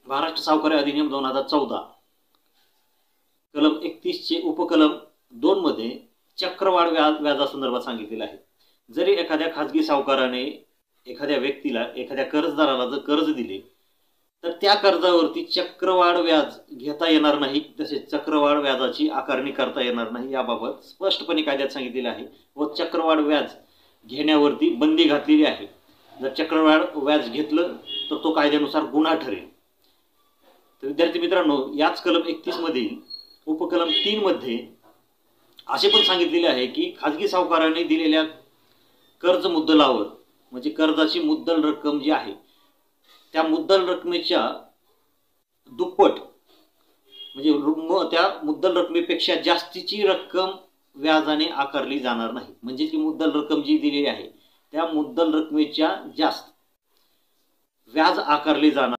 महाराष्ट्र सावकारी अधिनियम 2014 कलम 31 चे उपकलम 2 मध्ये चक्रवाढ व्याजासंदर्भात सांगितलेलं आहे। जरी एखाद्या खाजगी सावकाराने एखाद्या व्यक्तीला एखाद्या कर्जदाराला जर कर्ज दिले तर त्या कर्जावरती चक्रवाढ व्याज घेता येणार नाही, तसेच चक्रवाढ व्याजाची आकारणी करता येणार नाही याबाबत स्पष्टपणे कायद्यात सांगितलेले आहे व चक्रवाढ व्याज घेण्यावरती बंदी घातलेली आहे। जर चक्रवाढ व्याज घेतलं तर तो कायद्यानुसार गुन्हा ठरेल। तर विद्यार्थी मित्रांनो, याच कलम 31 मधील उपकलम 3 मध्ये असे पण सांगितलेले आहे की खाजगी सावकाराने दिलेल्या कर्ज मुद्दलावर म्हणजे कर्जाची मुद्दल रक्कम जी आहे त्या मुद्दल रकमेच्या दुप्पट म्हणजे त्या मुद्दल रकमेपेक्षा जास्तीची रक्कम व्याजाने आकारली जाणार नाही। म्हणजे की मुद्दल रक्कम जी दिलेली आहे त्या मुद्दल रकमेच्या जास्त व्याज आकारले जाणार